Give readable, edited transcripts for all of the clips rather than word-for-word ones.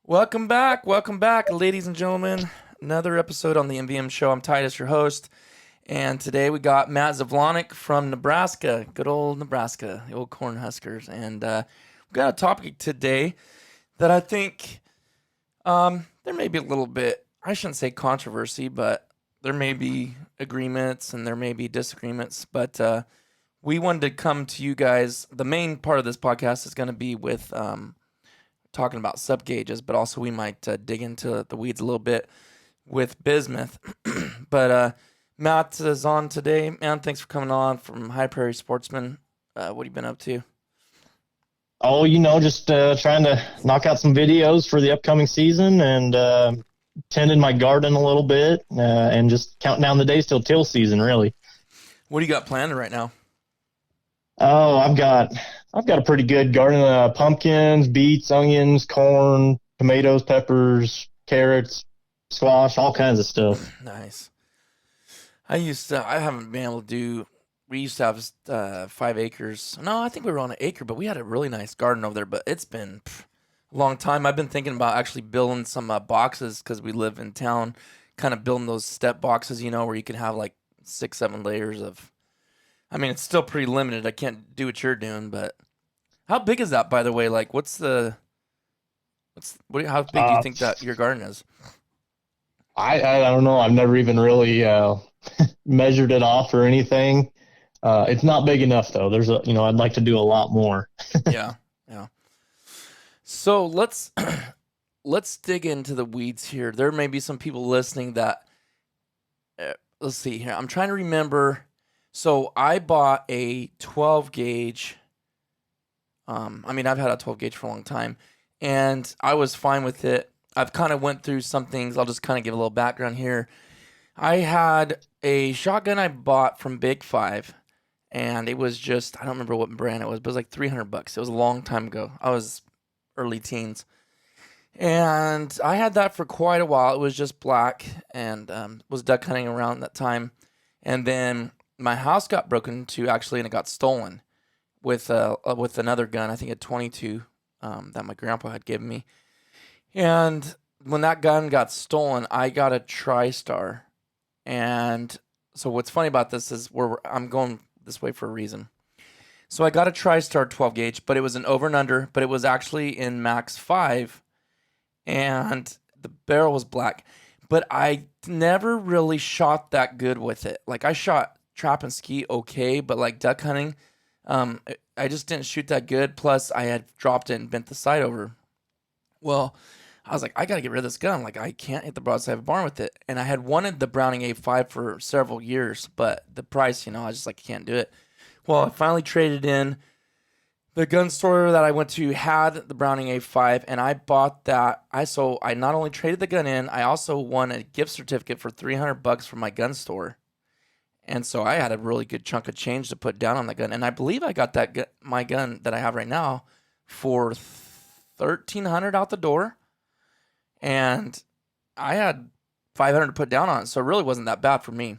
Welcome back, ladies and gentlemen. Another episode on the MVM Show. I'm Titus, your host, and today we got Matt Zavlonic from Nebraska, good old Nebraska, the old Cornhuskers, and we've got a topic today that I think there may be a little bit, I shouldn't say controversy, but there may be agreements and there may be disagreements, but we wanted to come to you guys. The main part of this podcast is going to be with talking about sub gauges, but also we might dig into the weeds a little bit with Bismuth. But Matt is on today. Man, thanks for coming on from High Prairie Sportsman. What have you been up to? Oh, just trying to knock out some videos for the upcoming season and tending my garden a little bit and just counting down the days till till season, really. What do you got planned right now? Oh, I've got a pretty good garden of pumpkins, beets, onions, corn, tomatoes, peppers, carrots, squash, all kinds of stuff. Nice. I haven't been able to do, we used to have 5 acres. No, I think we were on an acre, but we had a really nice garden over there, but it's been a long time. I've been thinking about actually building some boxes because we live in town, kind of building those step boxes, where you can have like 6, 7 layers of, I mean, it's still pretty limited. I can't do what you're doing, but how big is that, by the way? Like, how big do you think that your garden is? I don't know. I've never even really measured it off or anything. It's not big enough though. I'd like to do a lot more. Yeah. So let's dig into the weeds here. There may be some people listening that, let's see here. I'm trying to remember. So I bought a 12 gauge. I've had a 12 gauge for a long time, and I was fine with it. I've kind of went through some things. I'll just kind of give a little background here. I had a shotgun I bought from Big Five, and it was just, I don't remember what brand it was, but it was like $300. It was a long time ago. I was early teens. And I had that for quite a while. It was just black and was duck hunting around that time. And then my house got broken into actually, and it got stolen with another gun. I think a 22 that my grandpa had given me. And when that gun got stolen, I got a TriStar. And so what's funny about this is I'm going this way for a reason. So I got a TriStar 12 gauge, but it was an over and under, but it was actually in Max 5, and the barrel was black. But I never really shot that good with it. Like, I shot trap and ski okay, but like duck hunting, I just didn't shoot that good. Plus, I had dropped it and bent the sight over. Well, I was like, I got to get rid of this gun. Like, I can't hit the broadside of a barn with it. And I had wanted the Browning A5 for several years, but the price, I was just like, I can't do it. Well, I finally traded in. The gun store that I went to had the Browning A5, and I bought that. So I not only traded the gun in, I also won a gift certificate for $300 from my gun store. And so I had a really good chunk of change to put down on the gun. And I believe I got my gun that I have right now for $1,300 out the door. And I had $500 to put down on it, so it really wasn't that bad for me.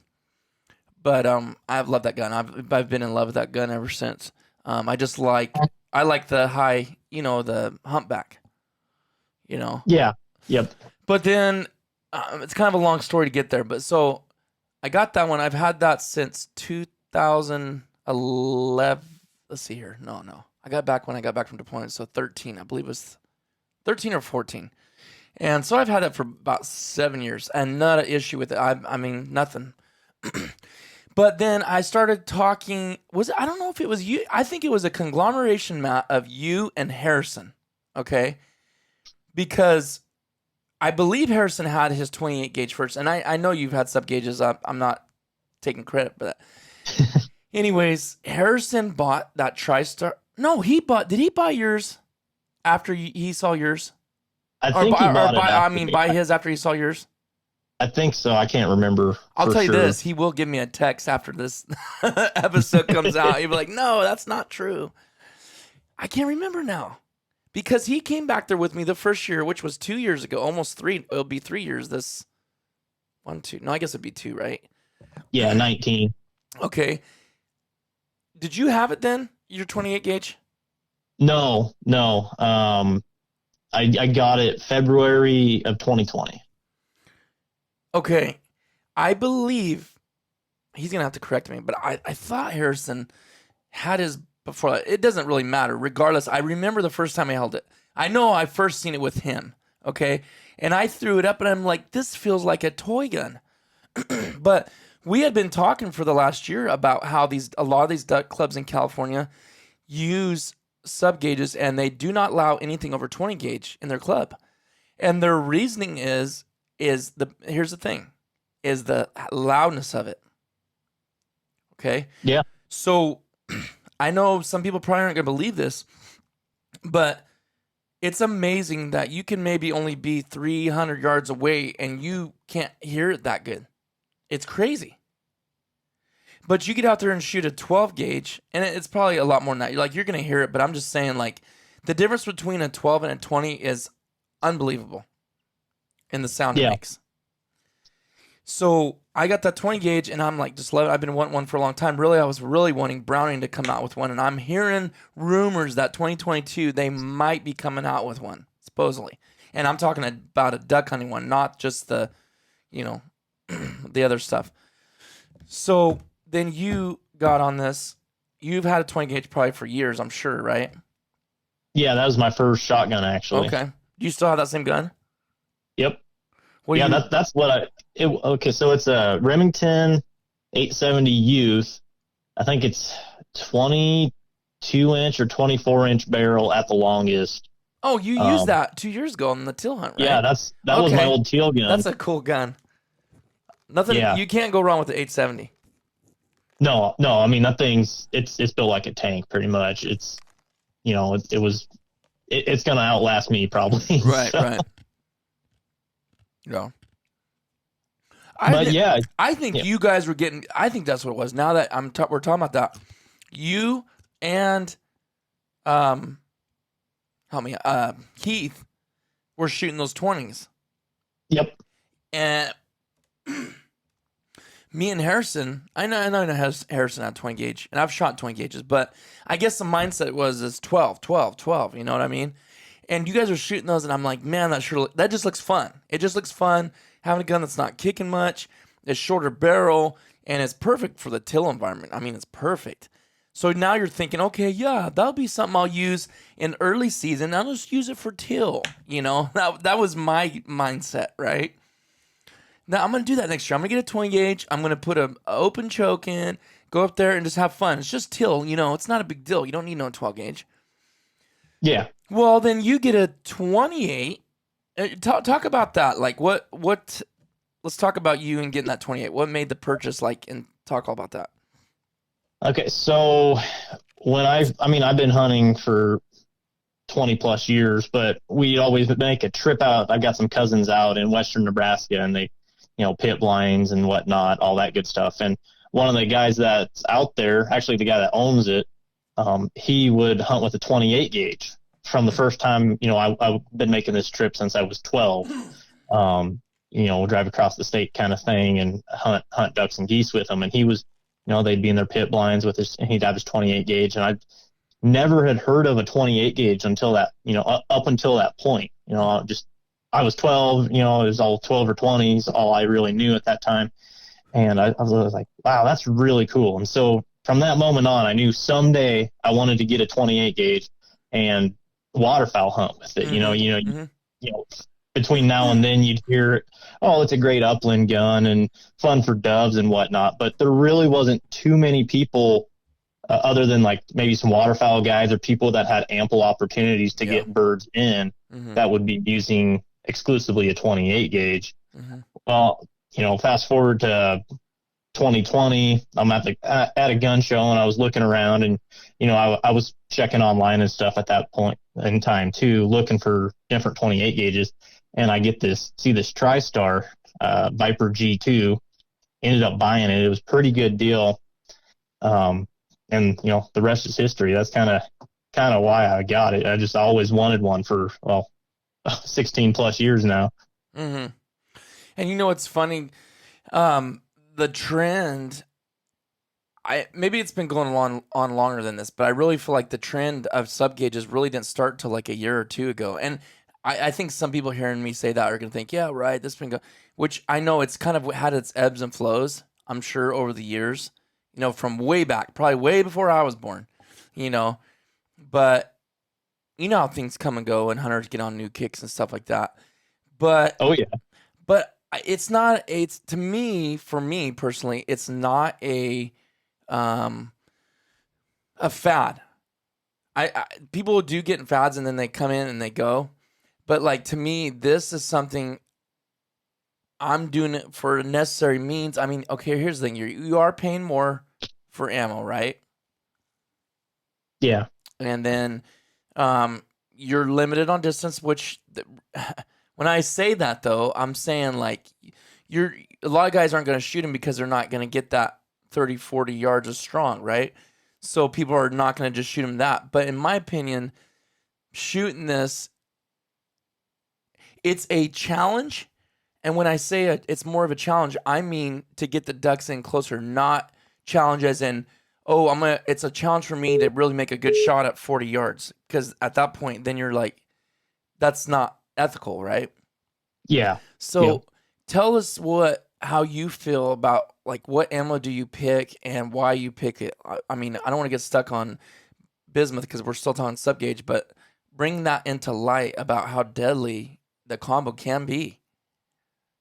But I've loved that gun. I've been in love with that gun ever since. I like the high, the humpback, Yeah. Yep. But then it's kind of a long story to get there. But so I got that one. I've had that since 2011. Let's see here. No. I got back when I got back from deployment. So 13, I believe it was 13 or 14. And so I've had it for about 7 years and not an issue with it. I mean, nothing. But then I started talking, I don't know if it was you. I think it was a conglomeration, Matt, of you and Harrison. Okay. Because I believe Harrison had his 28 gauge first. And I know you've had sub gauges up. I'm not taking credit for that. Anyways, Harrison bought that TriStar. No, did he buy yours after he saw yours? I think he bought it. Buy his after he saw yours. I think so. I can't remember. I'll tell you sure. this. He will give me a text after this episode comes out. He'll be like, no, that's not true. I can't remember now. Because he came back there with me the first year, which was 2 years ago, almost 3. It'll be 3 years this. 1, 2. No, I guess it'd be 2, right? Yeah, 19. Okay. Did you have it then? Your 28 gauge? No. I got it February of 2020. Okay. I believe he's going to have to correct me, but I thought Harrison had his before that. It doesn't really matter. Regardless, I remember the first time I held it. I know I first seen it with him. Okay. And I threw it up and I'm like, this feels like a toy gun. But we had been talking for the last year about how a lot of these duck clubs in California use sub gauges and they do not allow anything over 20 gauge in their club. And their reasoning is here's the thing, is the loudness of it. Okay? Yeah. So I know some people probably aren't going to believe this, but it's amazing that you can maybe only be 300 yards away and you can't hear it that good. It's crazy. But you get out there and shoot a 12 gauge, and it's probably a lot more than that. You're going to hear it, but I'm just saying, like, the difference between a 12 and a 20 is unbelievable in the sound it makes. So I got that 20 gauge, and I'm like, just love it. I've been wanting one for a long time. Really, I was really wanting Browning to come out with one, and I'm hearing rumors that 2022 they might be coming out with one, supposedly. And I'm talking about a duck hunting one, not just the, the other stuff. So then you got on this. You've had a 20 gauge probably for years, I'm sure, right? Yeah, that was my first shotgun, actually. Okay. Do you still have that same gun? Yep. That's what okay, so it's a Remington 870 Youth. I think it's 22-inch or 24-inch barrel at the longest. Oh, you used that 2 years ago on the teal hunt, right? Yeah, that was my old teal gun. That's a cool gun. You can't go wrong with the 870. No, I mean, that thing's it's built like a tank pretty much. It's it's gonna outlast me probably. Right, so. right. Yeah. I think you guys were getting. I think that's what it was. Now that we're talking about that, you and help me, Keith were shooting those 20s. Yep. And me and Harrison, I know Harrison had 20 gauge, and I've shot 20 gauges, but I guess the mindset is 12. You know what I mean? And you guys are shooting those, and I'm like, man, that just looks fun. It just looks fun having a gun that's not kicking much. It's shorter barrel, and it's perfect for the till environment. I mean, it's perfect. So now you're thinking, okay, yeah, that'll be something I'll use in early season. I'll just use it for till. That was my mindset, right? Now I'm gonna do that next year. I'm gonna get a 20 gauge. I'm gonna put an open choke in, go up there, and just have fun. It's just till. It's not a big deal. You don't need no 12 gauge. Yeah. Well, then you get a 28. Talk about that. Like, what? Let's talk about you and getting that 28. What made the purchase and talk all about that. Okay, so when I've been hunting for 20 plus years, but we always make a trip out. I've got some cousins out in western Nebraska, and they, pit blinds and whatnot, all that good stuff. And one of the guys that's out there, actually the guy that owns it, he would hunt with a 28 gauge from the first time. I've been making this trip since I was 12. Drive across the state kind of thing and hunt ducks and geese with him. And he was, they'd be in their pit blinds and he'd have his 28 gauge. And I never had heard of a 28 gauge until that, up until that point. I was 12, it was all 12 or 20s, all I really knew at that time. And I was like, wow, that's really cool. And so from that moment on, I knew someday I wanted to get a 28 gauge and waterfowl hunt with it. Mm-hmm. Between now and then you'd hear, oh, it's a great upland gun and fun for doves and whatnot. But there really wasn't too many people other than like maybe some waterfowl guys or people that had ample opportunities to get birds in that would be using exclusively a 28 gauge. Mm-hmm. Well, fast forward to 2020, I'm at a gun show and I was looking around and, I was checking online and stuff at that point in time too, looking for different 28 gauges. And I see this TriStar Viper G2, ended up buying it. It was a pretty good deal. And the rest is history. That's kind of why I got it. I just always wanted one for 16 plus years now. Mm-hmm. And it's funny, the trend. Maybe it's been going on longer than this, but I really feel like the trend of sub gauges really didn't start till like a year or two ago. And I think some people hearing me say that are going to think, yeah, right, this been go, which I know it's kind of had its ebbs and flows, I'm sure, over the years, from way back, probably way before I was born, but you know how things come and go and hunters get on new kicks and stuff like that. But Oh yeah. it's not, it's to me, for me personally, it's not a fad. People do get in fads and then they come in and they go. But like to me, this is something I'm doing it for necessary means. I mean, okay, here's the thing: you are paying more for ammo, right? Yeah. And then you're limited on distance. Which, when I say that though, I'm saying like a lot of guys aren't going to shoot him because they're not going to get that 30, 40 yards of strong, right? So people are not going to just shoot him that. But in my opinion, shooting this, it's a challenge. And when I say it's more of a challenge, I mean to get the ducks in closer, not challenge as in, oh, it's a challenge for me to really make a good shot at 40 yards. Because at that point, then you're like, that's not ethical, right? Yeah. So tell us how you feel about, like, what ammo do you pick and why you pick it. I mean, I don't want to get stuck on Bismuth because we're still talking sub gauge, but bring that into light about how deadly the combo can be.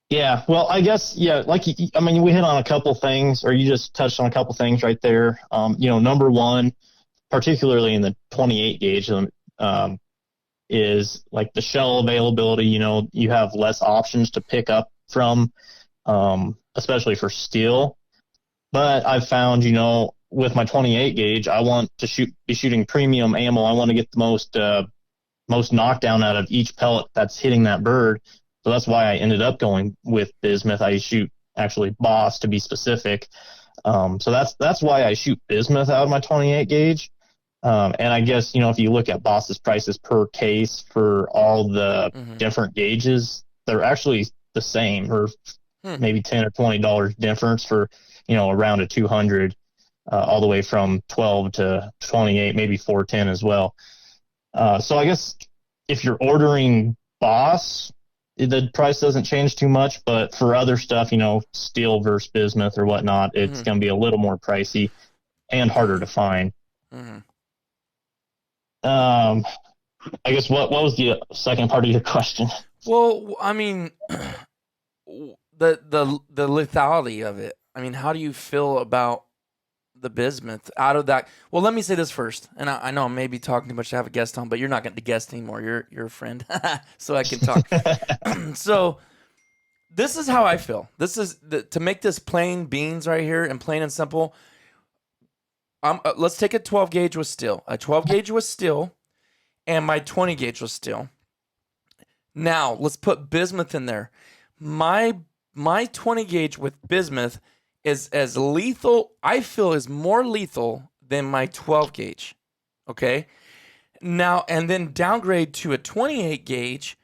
Yeah. Well, I guess, yeah, I mean, we hit on a couple things, or you just touched on a couple things right there. Number one, particularly in the 28 gauge, is like the shell availability. You have less options to pick up from, especially for steel. But I've found, with my 28 gauge, I want to be shooting premium ammo. I want to get the most knockdown out of each pellet that's hitting that bird. So that's why I ended up going with Bismuth. I shoot actually Boss to be specific. So that's why I shoot Bismuth out of my 28 gauge. And I guess, if you look at Boss's prices per case for all the different gauges, they're actually the same, or maybe $10 or $20 difference for, around a 200, all the way from 12 to 28, maybe 410 as well. So I guess if you're ordering Boss, the price doesn't change too much, but for other stuff, steel versus Bismuth or whatnot, it's going to be a little more pricey and harder to find. I guess what was the second part of your question? Well, I mean, the lethality of it. I mean, how do you feel about the Bismuth out of that? Well, let me say this first, and I know I may be talking too much to have a guest on, but you're not going to guest anymore. You're a friend, so I can talk. So this is how I feel. This is to make this plain beans right here and plain and simple. Let's take a 12 gauge with steel. A 12 gauge was steel, and my 20 gauge was steel. Now let's put Bismuth in there. My 20 gauge with Bismuth is as lethal. I feel is more lethal than my 12 gauge. Okay. Now and then downgrade to a 28 gauge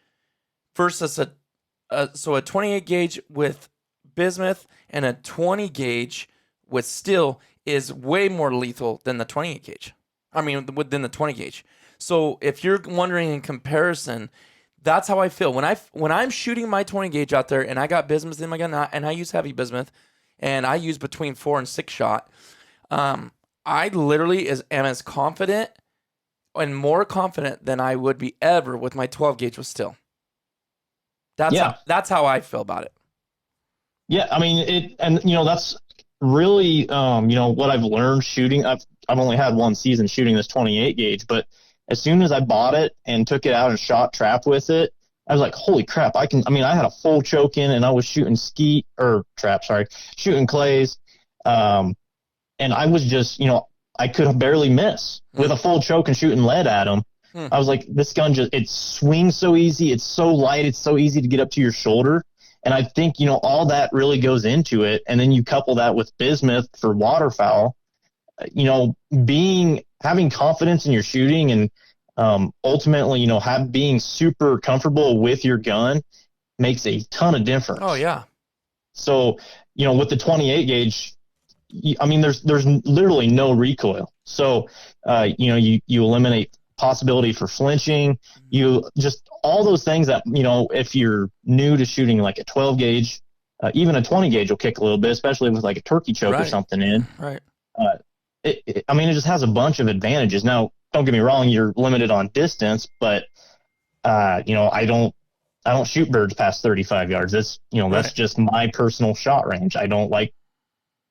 versus a 28 gauge with Bismuth and a 20 gauge with steel is way more lethal than the 28 gauge. I mean, than the 20 gauge. So if you're wondering in comparison, that's how I feel when I'm shooting my 20 gauge out there and I got Bismuth in my gun and I use heavy Bismuth and I use between 4 and 6 shot. I literally am as confident and more confident than I would be ever with my 12 gauge with steel. That's how I feel about it. Yeah, I mean that's really what I've learned shooting. I've only had one season shooting this 28 gauge, but as soon as I bought it and took it out and shot trap with it, I was like, holy crap, I had a full choke in and I was shooting shooting clays. And I was just, I could barely miss with a full choke and shooting lead at them. I was like, this gun it swings so easy. It's so light. It's so easy to get up to your shoulder. And I think, all that really goes into it. And then you couple that with Bismuth for waterfowl, having confidence in your shooting and ultimately, being super comfortable with your gun makes a ton of difference. Oh, yeah. So, with the 28 gauge, there's literally no recoil. So, you eliminate possibility for flinching. You just all those things that, if you're new to shooting like a 12 gauge, even a 20 gauge will kick a little bit, especially with like a turkey choke or something in. Right. It just has a bunch of advantages. Now, don't get me wrong, you're limited on distance, but I don't shoot birds past 35 yards. That's just my personal shot range. I don't like,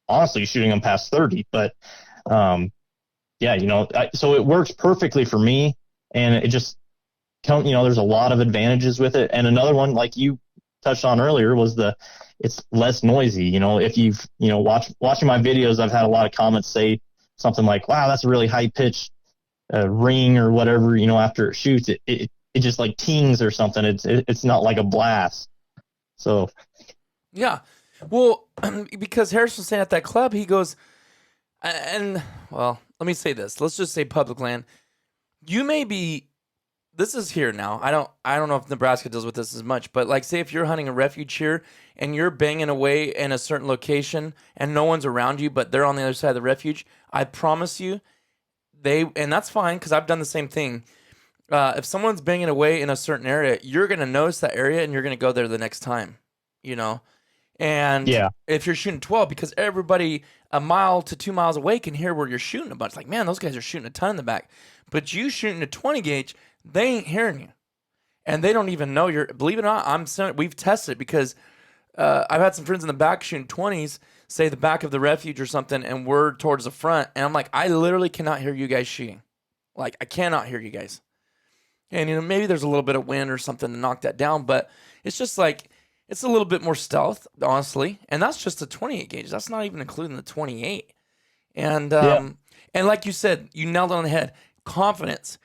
honestly, shooting them past 30, but so it works perfectly for me, and it just, there's a lot of advantages with it. And another one, like you touched on earlier, was it's less noisy. If you've, watching my videos, I've had a lot of comments say something like, wow, that's a really high pitched ring or whatever, after it shoots, it just like tings or something. It's not like a blast. So. Yeah. Well, because Harris was saying at that club, he goes, and well, let me say this. Let's just say public land. You may be, this is here now. I don't know if Nebraska deals with this as much, but like say if you're hunting a refuge here and you're banging away in a certain location and no one's around you, but they're on the other side of the refuge, I promise you, and that's fine because I've done the same thing. If someone's banging away in a certain area, you're going to notice that area and you're going to go there the next time, And if you're shooting 12, because everybody a mile to 2 miles away can hear where you're shooting a bunch. Like, man, those guys are shooting a ton in the back. But you shooting a 20 gauge, they ain't hearing you. And they don't even know you're, believe it or not, we've tested it because I've had some friends in the back shooting 20s, say the back of the refuge or something, and we're towards the front. And I'm like, I literally cannot hear you guys shooting. Like, I cannot hear you guys. And, maybe there's a little bit of wind or something to knock that down, but it's just like, it's a little bit more stealth, honestly. And that's just a 28 gauge. That's not even including the 28. And, and like you said, you nailed it on the head. Confidence.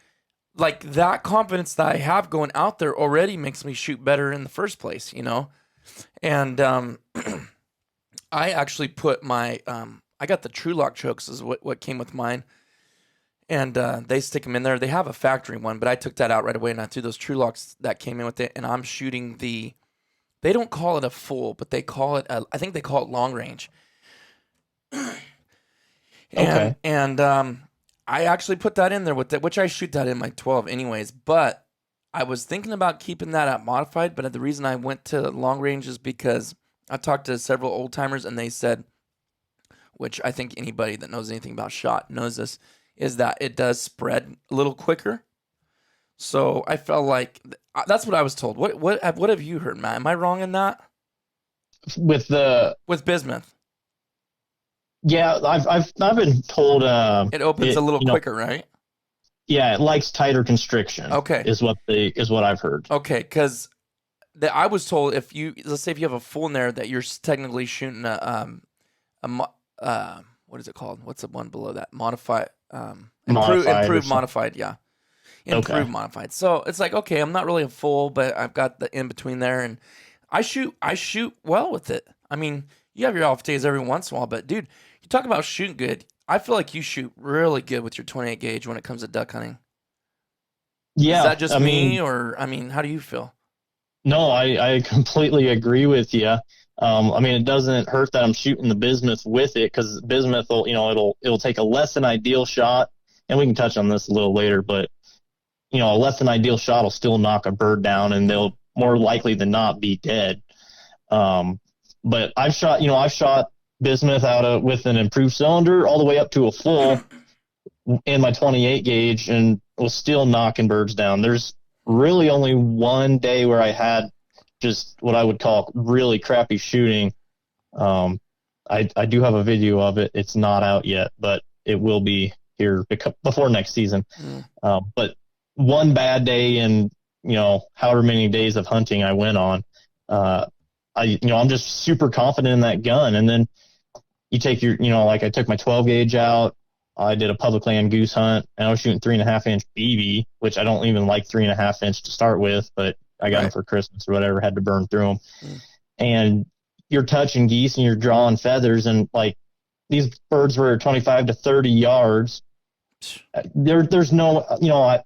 Like that confidence that I have going out there already makes me shoot better in the first place, And I actually put my, I got the True Lock chokes is what came with mine. And they stick them in there. They have a factory one, but I took that out right away and I threw those True Locks that came in with it. And I'm shooting they don't call it a full, but they call it, I think they call it long range. And I actually put that in there with it, which I shoot that in my 12 anyways. But I was thinking about keeping that at modified. But the reason I went to long range is because I talked to several old timers and they said, which I think anybody that knows anything about shot knows this, is that it does spread a little quicker. So I felt like that's what I was told. What have you heard, Matt? Am I wrong in that? With Bismuth. Yeah, I've been told it opens a little quicker, right? Yeah, it likes tighter constriction. Okay, is what I've heard. Okay, because I was told let's say if you have a full in there that you're technically shooting what is it called? What's the one below that? Modified. Improved modified, yeah. Improved modified. So it's like, okay, I'm not really a full, but I've got the in between there, and I shoot well with it. I mean, you have your off days every once in a while, but dude, you talk about shooting good. I feel like you shoot really good with your 28 gauge when it comes to duck hunting. Yeah. Is that just me, or how do you feel? No, I completely agree with you. It doesn't hurt that I'm shooting the bismuth with it, because bismuth will, it'll take a less than ideal shot, and we can touch on this a little later, but a less than ideal shot will still knock a bird down, and they'll more likely than not be dead. But I've shot bismuth with an improved cylinder all the way up to a full in my 28 gauge, and was still knocking birds down. There's really only one day where I had just what I would call really crappy shooting. I do have a video of it. It's not out yet, but it will be here before next season. But one bad day in, however many days of hunting I went on, I'm just super confident in that gun. And then you take like I took my 12 gauge out. I did a public land goose hunt, and I was shooting 3.5 inch BB, which I don't even like 3.5 inch to start with, but I got them for Christmas or whatever, had to burn through them. And you're touching geese and you're drawing feathers, and like these birds were 25 to 30 yards. There's no,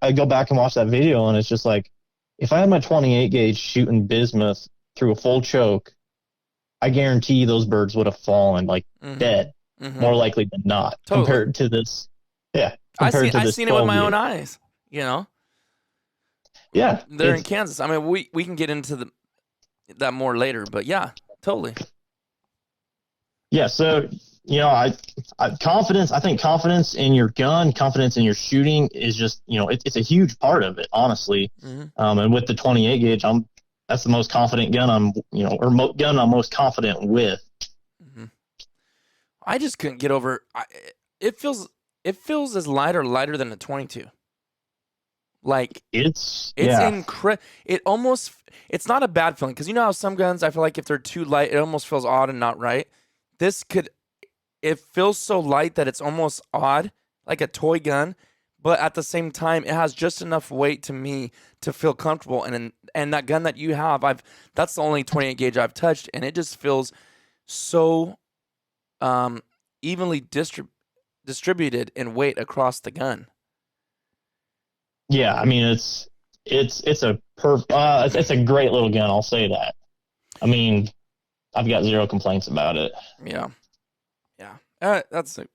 I go back and watch that video, and it's just like, if I had my 28 gauge shooting bismuth through a full choke, I guarantee those birds would have fallen dead, more likely than not, compared to this. Yeah. I've seen it with my own eyes, Yeah, They're in Kansas. I mean, we can get into that more later, but yeah, totally. yeah. So I confidence. I think confidence in your gun, confidence in your shooting is just it's a huge part of it, honestly. Mm-hmm. And with the 28 gauge, that's the most confident gun gun I'm most confident with. Mm-hmm. I just couldn't get over. It feels as lighter than a 22. Like It's incredible. It's not a bad feeling because you know how some guns I feel like if they're too light, it almost feels odd and not right. It feels so light that it's almost odd, like a toy gun, but at the same time, it has just enough weight to me to feel comfortable. And that gun that you have, that's the only 28 gauge I've touched, and it just feels so evenly distributed in weight across the gun. Yeah, I mean it's a great little gun. I'll say that. I mean, I've got zero complaints about it. Yeah.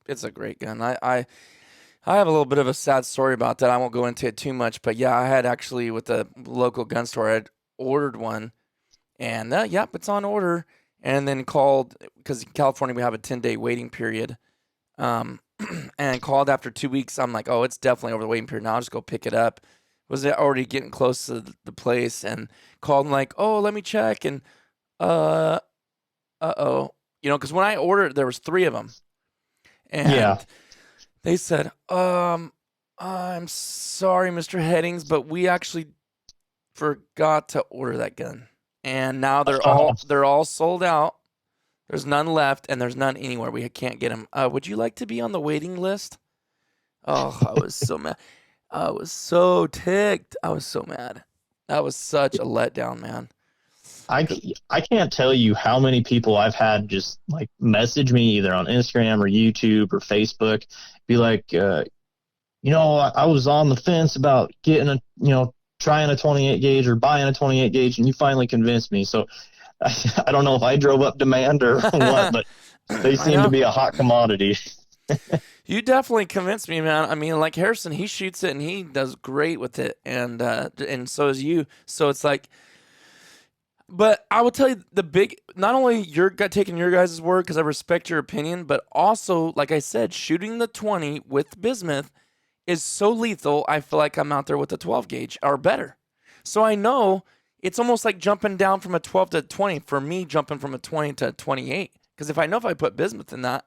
It's a great gun. I have a little bit of a sad story about that. I won't go into it too much, but yeah, I had actually with the local gun store, I'd ordered one, and yep, it's on order. And then called because in California we have a 10-day waiting period, and called after 2 weeks. I'm like, oh, it's definitely over the waiting period. Now I'll just go pick it up. Was it already getting close to the place and called and like, oh, let me check and uh-oh, because when I ordered, there was 3 of them. And they said, I'm sorry, Mr. Headings, but we actually forgot to order that gun. And now they're all sold out. There's none left, and there's none anywhere. We can't get them. Would you like to be on the waiting list? Oh, I was so mad. I was so ticked. I was so mad. That was such a letdown, man. I can't tell you how many people I've had just like message me either on Instagram or YouTube or Facebook, be like, I was on the fence about getting trying a 28 gauge or buying a 28 gauge, and you finally convinced me. So I don't know if I drove up demand or what, but they seem to be a hot commodity. You definitely convinced me, man. I mean, like Harrison, he shoots it and he does great with it, and so is you. So it's like. But I will tell you not only you're taking your guys' word because I respect your opinion, but also, like I said, shooting the 20 with Bismuth is so lethal. I feel like I'm out there with a 12 gauge or better. So I know it's almost like jumping down from a 12 to 20 for me, jumping from a 20 to a 28. Because if I put Bismuth in that,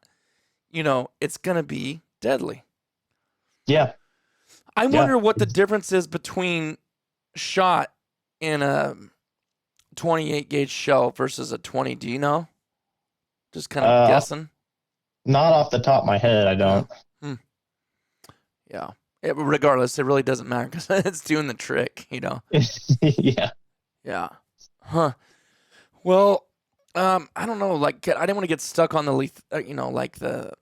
it's going to be deadly. Yeah. I wonder what the difference is between shot in a 28 gauge shell versus a 20. Do you know? Just kind of guessing. Not off the top of my head, I don't. Yeah. Regardless, it really doesn't matter because it's doing the trick, Yeah. Yeah. Huh. Well, I don't know. Like, I didn't want to get stuck on the like the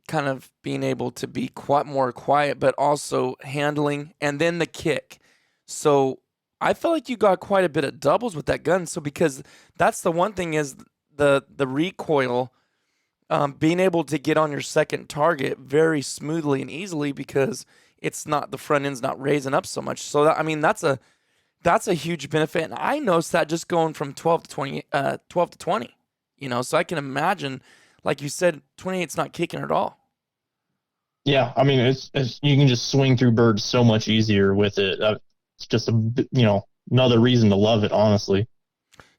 kind of being able to be more quiet, but also handling and then the kick. So I felt like you got quite a bit of doubles with that gun. So because that's the one thing is the recoil, being able to get on your second target very smoothly and easily because it's not the front end's not raising up so much. So that's a huge benefit. And I noticed that just going from 12 to 20, so I can imagine, like you said, 28's not kicking at all. Yeah. I mean, it's you can just swing through birds so much easier with it. It's just another reason to love it, honestly.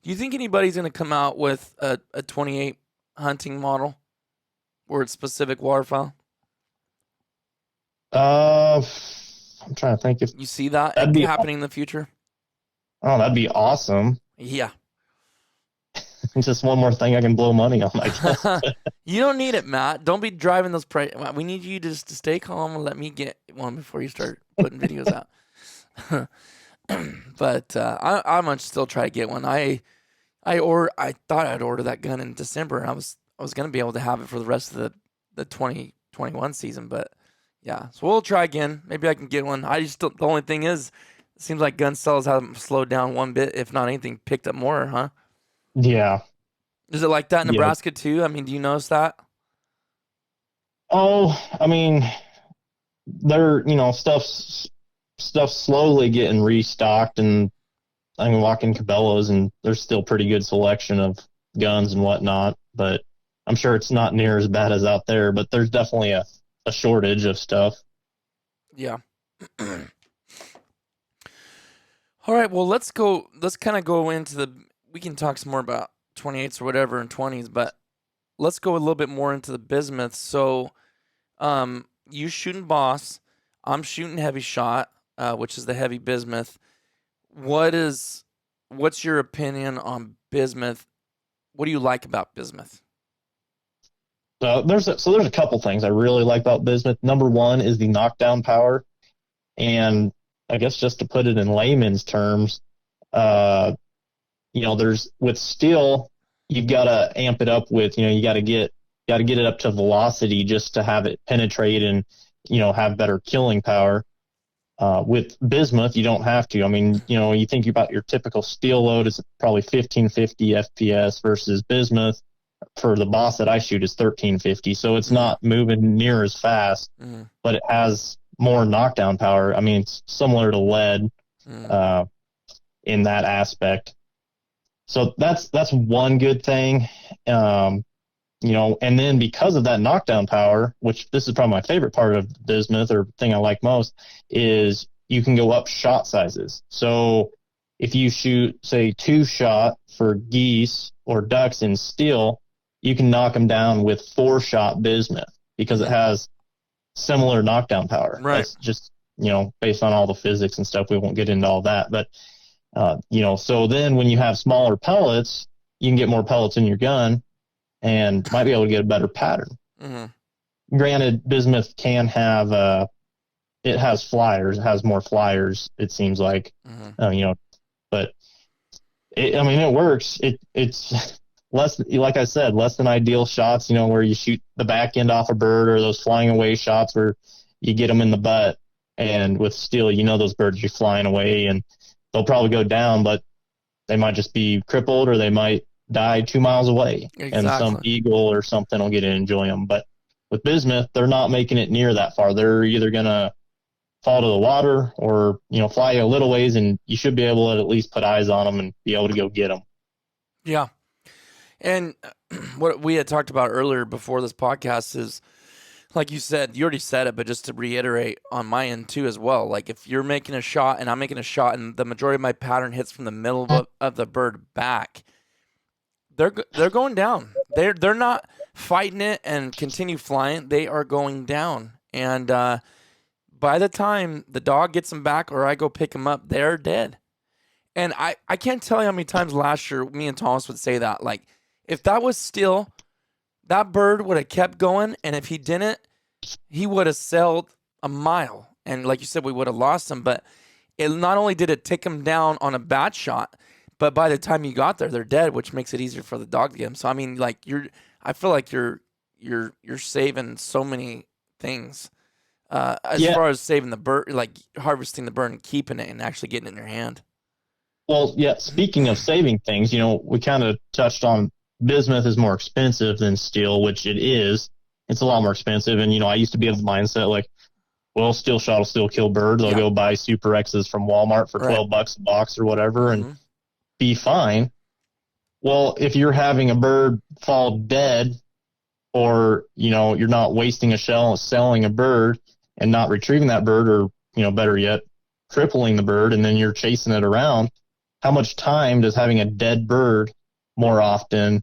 Do you think anybody's going to come out with a 28 hunting model or its specific waterfowl? I'm trying to think if you see that happening in the future. Oh, that'd be awesome. Yeah. It's just one more thing I can blow money on, I guess. You don't need it, Matt. Don't be driving those price. We need you just to stay calm and let me get one before you start putting videos out. But I'm gonna still try to get one. I thought I'd order that gun in December, and I was gonna be able to have it for the rest of the 2021 season. But yeah, so we'll try again. Maybe I can get one. The only thing is, it seems like gun sales have slowed down one bit, if not anything, picked up more, huh? Yeah. Is it like that in Nebraska too? I mean, do you notice that? Oh, I mean, stuff's stuff's slowly getting restocked, and I can walk in Cabela's and there's still pretty good selection of guns and whatnot, but I'm sure it's not near as bad as out there, but there's definitely a shortage of stuff. Yeah. All right, well, let's kind of go into we can talk some more about 28s or whatever and 20s, but let's go a little bit more into the bismuth. So, you shooting Boss, I'm shooting heavy shot, which is the heavy bismuth. What's your opinion on bismuth? What do you like about bismuth? So there's a couple things I really like about bismuth. Number one is the knockdown power, and I guess just to put it in layman's terms, there's with steel, you've got to amp it up with, you got to get it up to velocity just to have it penetrate and, have better killing power. With bismuth, you don't have to. I mean, you think about your typical steel load is probably 1550 FPS versus bismuth for the Boss that I shoot is 1350. So it's not moving near as fast, but it has more knockdown power. I mean, it's similar to lead in that aspect. So that's one good thing. And then because of that knockdown power, which this is probably my favorite part of bismuth or thing I like most, is you can go up shot sizes. So if you shoot, say, 2-shot for geese or ducks in steel, you can knock them down with 4-shot bismuth because it has similar knockdown power. Right. That's just, based on all the physics and stuff. We won't get into all that. But, so then when you have smaller pellets, you can get more pellets in your gun and might be able to get a better pattern. Granted, bismuth can have, it has flyers. It has more flyers, it seems like, but it works. It's less, like I said, less than ideal shots, where you shoot the back end off a bird, or those flying away shots where you get them in the butt. And with steel, those birds are flying away and they'll probably go down, but they might just be crippled or they might die 2 miles away. Exactly. And some eagle or something will get to enjoy them. But with bismuth, they're not making it near that far. They're either going to fall to the water or, fly a little ways, and you should be able to at least put eyes on them and be able to go get them. Yeah. And what we had talked about earlier before this podcast is, like you said, you already said it, but just to reiterate on my end too as well, like if you're making a shot and I'm making a shot and the majority of my pattern hits from the middle of the bird back, they're going down. They're not fighting it and continue flying. They are going down. And by the time the dog gets them back or I go pick them up, they're dead. And I can't tell you how many times last year me and Thomas would say that. Like, if that was still, that bird would have kept going, and if he didn't, he would have sailed a mile. And like you said, we would have lost him. But it not only did it tick him down on a bad shot, but by the time you got there, they're dead, which makes it easier for the dog to get them. So I mean, like I feel like you're saving so many things as far as saving the bird, like harvesting the bird and keeping it and actually getting it in your hand. Well, yeah. Speaking of saving things, we kind of touched on bismuth is more expensive than steel, which it is. It's a lot more expensive. And, I used to be of the mindset like, well, steel shot will still kill birds. I'll go buy Super X's from Walmart for $12 a box or whatever and be fine. Well, if you're having a bird fall dead or, you're not wasting a shell selling a bird and not retrieving that bird or, better yet, crippling the bird and then you're chasing it around, how much time does having a dead bird more often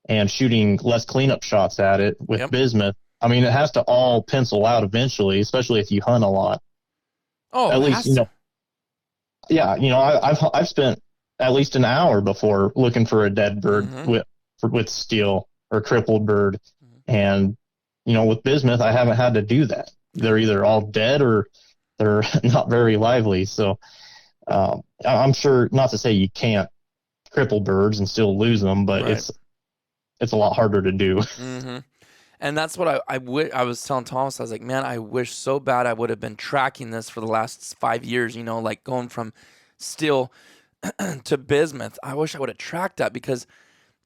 and shooting less cleanup shots at it with bismuth? I mean, it has to all pencil out eventually, especially if you hunt a lot. Oh, at least, I've spent at least an hour before looking for a dead bird with steel or crippled bird. And, with bismuth, I haven't had to do that. They're either all dead or they're not very lively. So I'm sure, not to say you can't cripple birds and still lose them, but it's a lot harder to do. And that's what I was telling Thomas. I was like, man, I wish so bad I would have been tracking this for the last 5 years, like going from steel to bismuth. I wish I would have tracked that because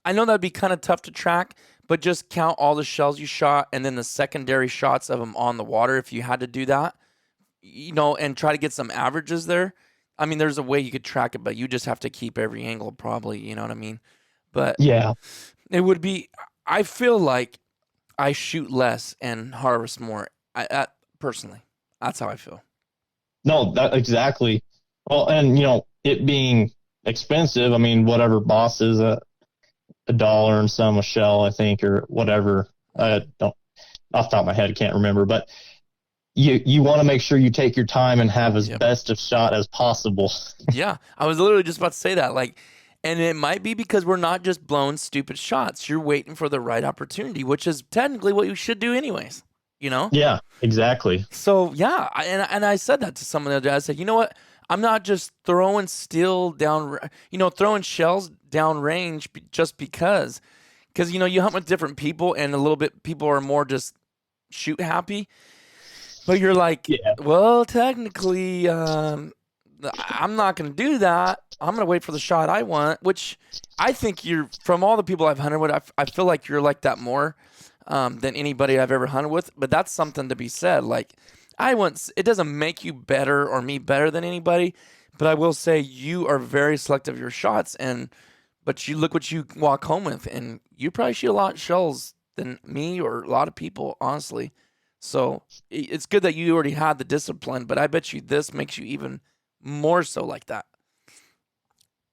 I know that'd be kind of tough to track, but just count all the shells you shot and then the secondary shots of them on the water if you had to do that. and try to get some averages there. I mean, there's a way you could track it, but you just have to keep every angle probably, you know what I mean? But Yeah. it would be, I feel like I shoot less and harvest more. Personally, that's how I feel. No, that exactly. Well, and it being expensive, I mean, whatever Boss is a dollar and some a shell, I think, or whatever. I don't off the top of my head, I can't remember, but you want to make sure you take your time and have as Yep. best of shot as possible. Yeah, I was literally just about to say that. Like, and it might be because we're not just blowing stupid shots. You're waiting for the right opportunity, which is technically what you should do anyways. You know? Yeah, exactly. So yeah, and I said that to someone the other day. I said, you know what? I'm not just throwing steel down, throwing shells down range just because you hunt with different people, and a little bit people are more just shoot happy. But you're like, Yeah. well, technically, I'm not going to do that. I'm going to wait for the shot I want, which I think from all the people I've hunted with, I feel like you're like that more than anybody I've ever hunted with. But that's something to be said. Like, it doesn't make you better or me better than anybody, but I will say you are very selective of your shots, but you look what you walk home with, and you probably shoot a lot of shells than me or a lot of people, honestly. So it's good that you already had the discipline, but I bet you this makes you even more so like that.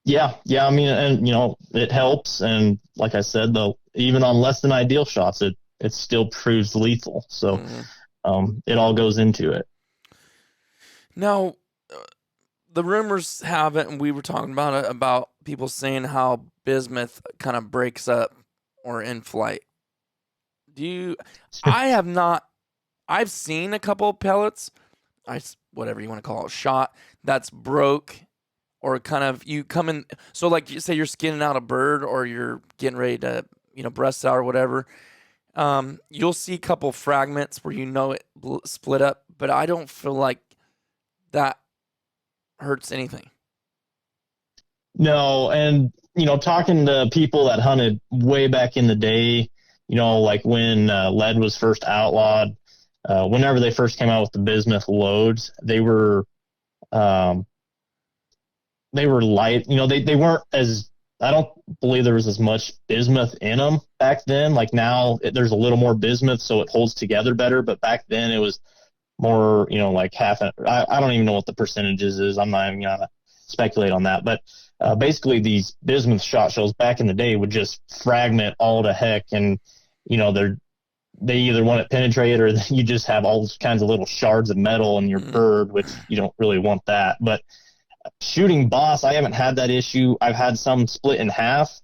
Yeah. I mean, and it helps. And like I said, though, even on less than ideal shots, it still proves lethal. So it all goes into it. Now, the rumors have it, and we were talking about it, about people saying how bismuth kind of breaks up or in flight. I have not. I've seen a couple of pellets, whatever you want to call it, shot that's broke, or kind of you come in. So like you say, you're skinning out a bird, or you're getting ready to breast out or whatever. You'll see a couple fragments where it split up, but I don't feel like that hurts anything. No, and talking to people that hunted way back in the day, like when lead was first outlawed, whenever they first came out with the bismuth loads, they were light. They weren't as. I don't believe there was as much bismuth in them back then. Like now, there's a little more bismuth, so it holds together better. But back then, it was more, like half. I don't even know what the percentages is. I'm not even gonna speculate on that. But basically, these bismuth shot shells back in the day would just fragment all to heck, and they either want it penetrated, or you just have all kinds of little shards of metal in your bird, which you don't really want that. But shooting Boss, I haven't had that issue. I've had some split in half,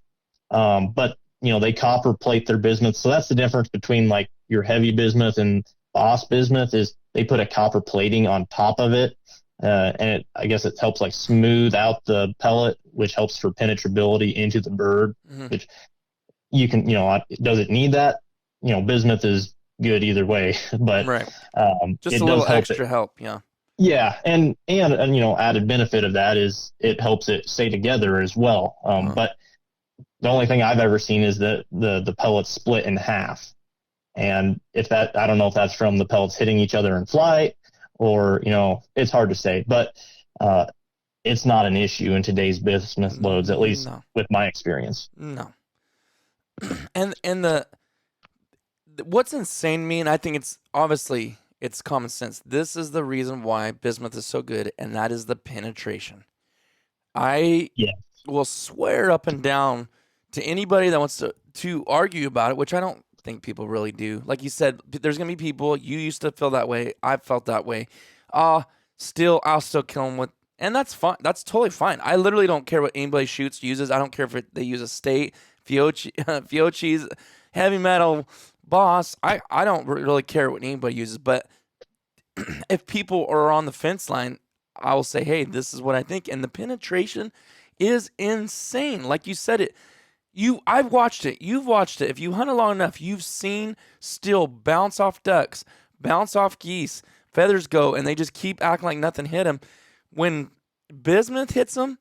but they copper plate their bismuth. So that's the difference between like your heavy bismuth and Boss bismuth, is they put a copper plating on top of it. And I guess it helps like smooth out the pellet, which helps for penetrability into the bird, which you can, does it need that? Bismuth is good either way, but right. Just it a little does help extra help. Yeah. Yeah. And, added benefit of that is it helps it stay together as well. But the only thing I've ever seen is that the pellets split in half. And I don't know if that's from the pellets hitting each other in flight, or, it's hard to say, but it's not an issue in today's bismuth loads, at least with my experience. No. And what's insane to me, and I think it's common sense. This is the reason why bismuth is so good, and that is the penetration. I will swear up and down to anybody that wants to argue about it, which I don't think people really do. Like you said, there's going to be people, you used to feel that way, I've felt that way. I'll still kill them with, and that's fine. That's totally fine. I literally don't care what anybody uses. I don't care if they use a state, Fiocchi's, heavy metal, Boss. I don't really care what anybody uses, but if people are on the fence line, I will say, hey, this is what I think. And the penetration is insane. Like you said it. I've watched it. You've watched it. If you hunt long enough, you've seen steel bounce off ducks, bounce off geese, feathers go, and they just keep acting like nothing hit them. When bismuth hits them,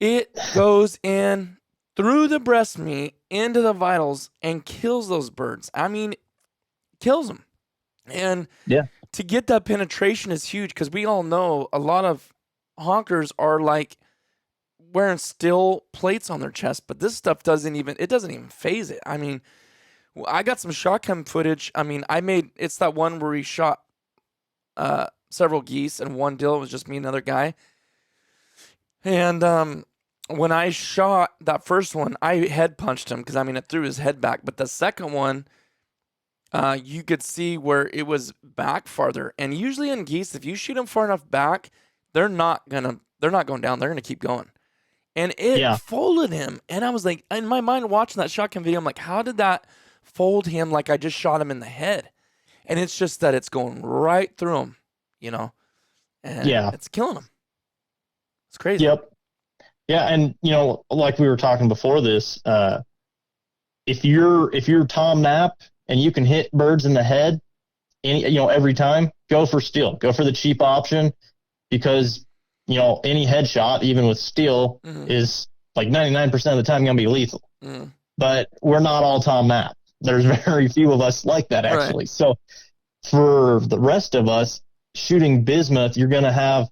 it goes in through the breast meat into the vitals and kills those birds. I mean, kills them. And to get that penetration is huge because we all know a lot of honkers are like wearing steel plates on their chest, but this stuff doesn't even phase it. I mean, I got some shotgun footage. I mean, it's that one where we shot several geese and one deal. It was just me and another guy. And when I shot that first one, I head punched him because, I mean, it threw his head back. But the second one, you could see where it was back farther. And usually in geese, if you shoot them far enough back, they're not going down. They're going to keep going. And it folded him. And I was like, in my mind, watching that shotgun video, I'm like, how did that fold him like I just shot him in the head? And it's just that it's going right through him, and it's killing him. It's crazy. Yep. Yeah. And, like we were talking before this, if you're Tom Knapp and you can hit birds in the head every time, go for steel, go for the cheap option, because any headshot, even with steel, is like 99% of the time going to be lethal. But we're not all Tom Knapp. There's very few of us like that, actually. Right. So for the rest of us, shooting bismuth, you're going to have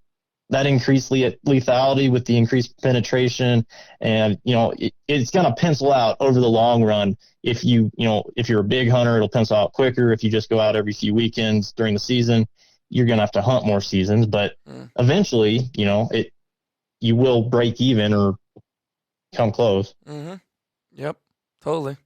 that increased lethality with the increased penetration, and it's going to pencil out over the long run. If you're a big hunter, it'll pencil out quicker. If you just go out every few weekends during the season, you're going to have to hunt more seasons, but eventually, you will break even or come close. Yep, totally.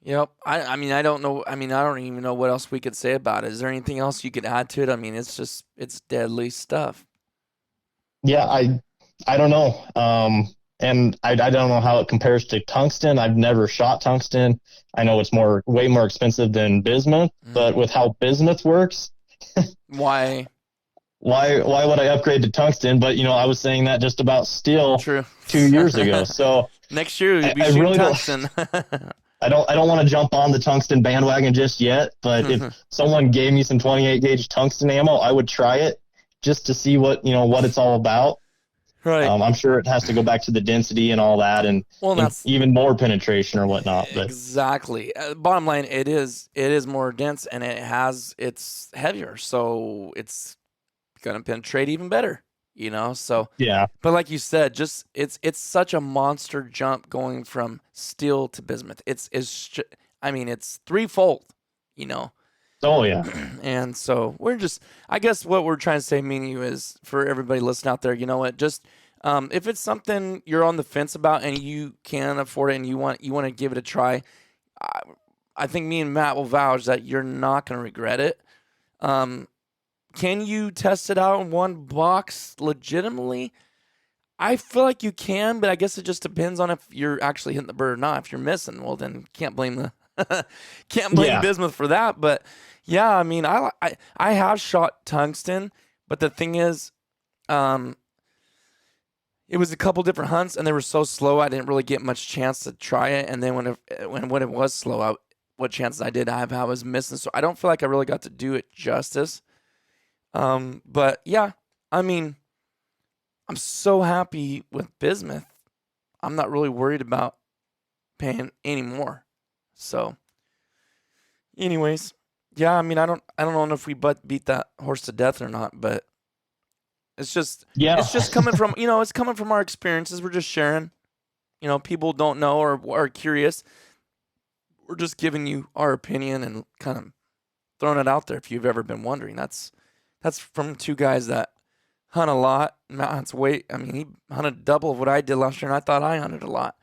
Yep. I mean, I don't know. I mean, I don't even know what else we could say about it. Is there anything else you could add to it? I mean, it's deadly stuff. Yeah, I don't know. And I don't know how it compares to tungsten. I've never shot tungsten. I know it's way more expensive than bismuth, but with how bismuth works, why would I upgrade to tungsten? But I was saying that just about steel 2 years ago. So next year you'll be shooting really tungsten. I don't want to jump on the tungsten bandwagon just yet, but if someone gave me some 28 gauge tungsten ammo, I would try it just to see what it's all about. Right. I'm sure it has to go back to the density and all that, and even more penetration or whatnot. But exactly. Bottom line, it is more dense, and it's heavier, so it's gonna penetrate even better. So yeah. But like you said, just it's such a monster jump going from steel to bismuth. It's threefold. Oh yeah. And so I guess what we're trying to say, me and you, is for everybody listening out there, just if it's something you're on the fence about and you can afford it and you want to give it a try, I think me and Matt will vouch that you're not going to regret it. Can you test it out in one box legitimately? I feel like you can, but I guess it just depends on if you're actually hitting the bird or not. If you're missing, well, then can't blame bismuth for that. But yeah, I mean, I have shot tungsten, but the thing is, it was a couple different hunts, and they were so slow, I didn't really get much chance to try it. And then when it was slow, what chances I did have, I was missing. So I don't feel like I really got to do it justice. But yeah, I mean, I'm so happy with bismuth. I'm not really worried about paying any more. So anyways, yeah, I mean, I don't know if we beat that horse to death or not, but it's just coming from, it's coming from our experiences. We're just sharing, people don't know or are curious. We're just giving you our opinion and kind of throwing it out there. If you've ever been wondering, that's from two guys that hunt a lot. Matt hunts he hunted double of what I did last year, and I thought I hunted a lot.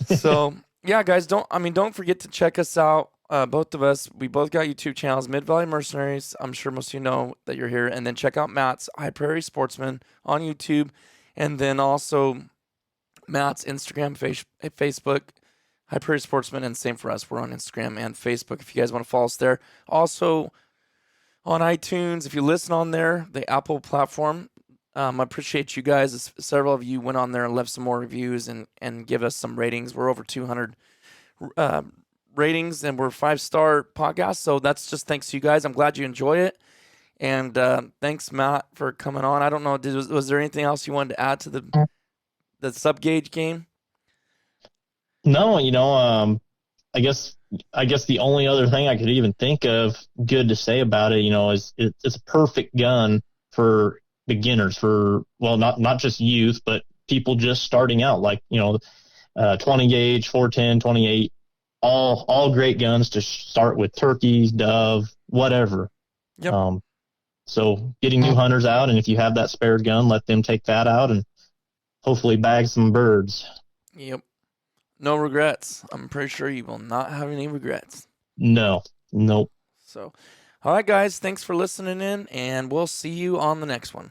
So yeah, guys, don't forget to check us out. Both of us, we both got YouTube channels, Mid Valley Mercenaries. I'm sure most of you know that you're here. And then check out Matt's High Prairie Sportsman on YouTube. And then also Matt's Instagram, Facebook, High Prairie Sportsman, and same for us. We're on Instagram and Facebook if you guys want to follow us there. Also on iTunes, if you listen on there, the Apple platform, I appreciate you guys. Several of you went on there and left some more reviews and give us some ratings. We're over 200 ratings, and we're a 5-star podcast. So that's just thanks to you guys. I'm glad you enjoy it. And thanks, Matt, for coming on. I don't know, was there anything else you wanted to add to the sub gauge game? No, I guess the only other thing I could even think of good to say about it, is it's a perfect gun for beginners, for, well, not just youth, but people just starting out, like, 20 gauge, 410, 28, all great guns to start with: turkeys, dove, whatever. Yep. So getting new hunters out, and if you have that spare gun, let them take that out and hopefully bag some birds. Yep. No regrets. I'm pretty sure you will not have any regrets. No. Nope. So, all right, guys, thanks for listening in, and we'll see you on the next one.